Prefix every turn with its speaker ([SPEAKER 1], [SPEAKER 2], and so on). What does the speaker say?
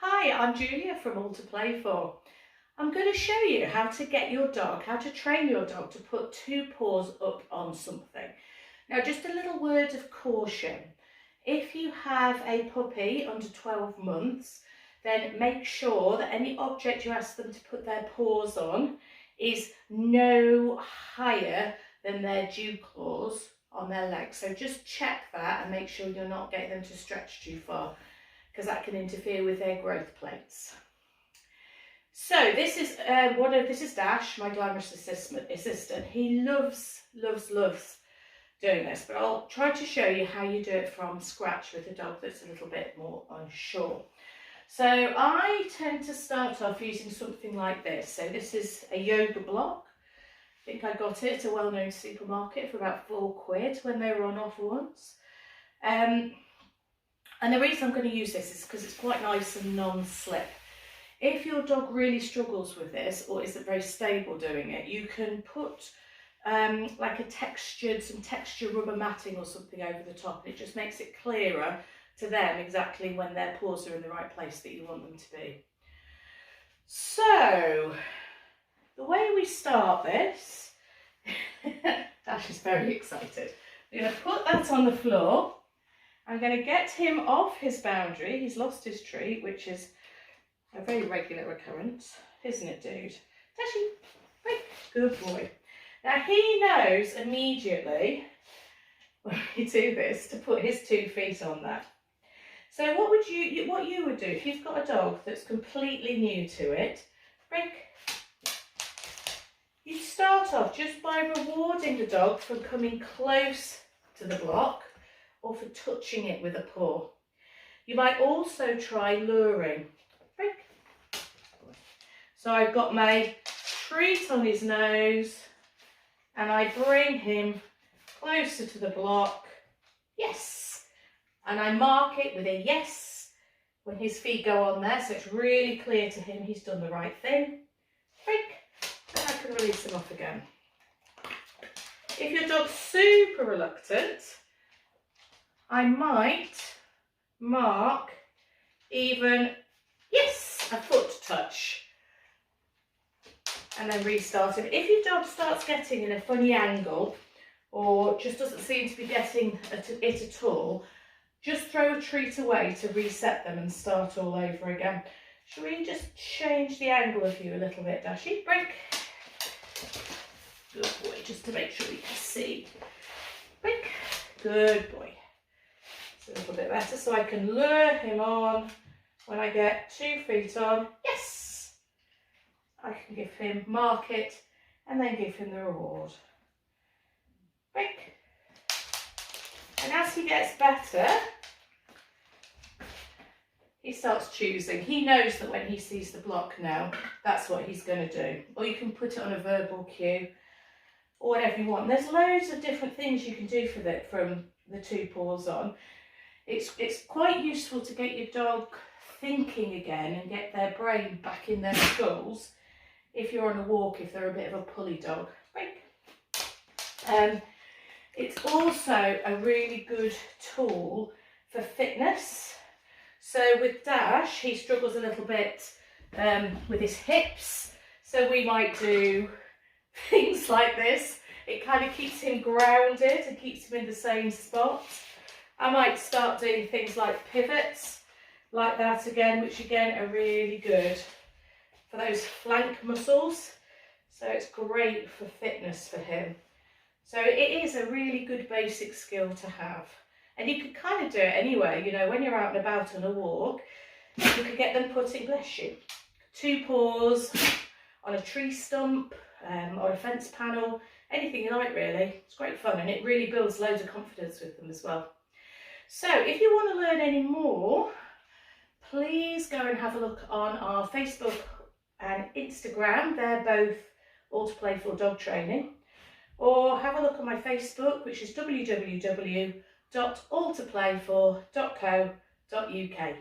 [SPEAKER 1] Hi, I'm Julia from All to Play For. I'm going to show you how to train your dog to put two paws up on something. Now, just a little word of caution. If you have a puppy under 12 months, then make sure that any object you ask them to put their paws on is no higher than their dew claws on their legs. So just check that and make sure you're not getting them to stretch too far, because that can interfere with their growth plates. So this is Dash, my glamorous assistant. He loves doing this, but I'll try to show you how you do it from scratch with a dog that's a little bit more unsure. So I tend to start off using something like this. So this is a yoga block. I think I got it at a well-known supermarket for about £4 when they were on offer once. And the reason I'm going to use this is because it's quite nice and non-slip. If your dog really struggles with this or isn't very stable doing it, you can put like some texture rubber matting or something over the top, and it just makes it clearer to them exactly when their paws are in the right place that you want them to be. So the way we start this, Dash is very excited. We're going to put that on the floor. I'm going to get him off his boundary. He's lost his treat, which is a very regular occurrence, isn't it, dude? Dashy, right, good boy. Now he knows immediately when we do this to put his 2 feet on that. So what you would do if you've got a dog that's completely new to it, you start off just by rewarding the dog for coming close to the block or for touching it with a paw. You might also try luring. So I've got my treat on his nose and I bring him closer to the block. Yes. And I mark it with a yes when his feet go on there, so it's really clear to him he's done the right thing. And I can release him off again. If your dog's super reluctant, I might mark even, yes, a foot touch, and then restart him. If your dog starts getting in a funny angle or just doesn't seem to be getting it at all, just throw a treat away to reset them and start all over again. Shall we just change the angle of you a little bit, Dashy? Break. Good boy, just to make sure you can see. Break. Good boy. It's a little bit better, so I can lure him on when I get 2 feet on. Yes! I can give him, mark it, and then give him the reward. Break. And as he gets better, he starts choosing. He knows that when he sees the block now, that's what he's going to do. Or you can put it on a verbal cue, or whatever you want. There's loads of different things you can do from the 2 paws on. It's quite useful to get your dog thinking again and get their brain back in their skulls if you're on a walk, if they're a bit of a pulley dog. It's also a really good tool for fitness. So with Dash, he struggles a little bit with his hips, so we might do things like this. It kind of keeps him grounded and keeps him in the same spot. I might start doing things like pivots, like that again, which again are really good for those flank muscles. So it's great for fitness for him. So it is a really good basic skill to have. And you can kind of do it anyway, you know, when you're out and about on a walk, you could get them putting, bless you, 2 paws on a tree stump or a fence panel, anything you like really. It's great fun and it really builds loads of confidence with them as well. So if you want to learn any more, please go and have a look on our Facebook and Instagram. They're both All to Play For Dog Training. Or have a look on my Facebook, which is www.alltoplayfor.co.uk.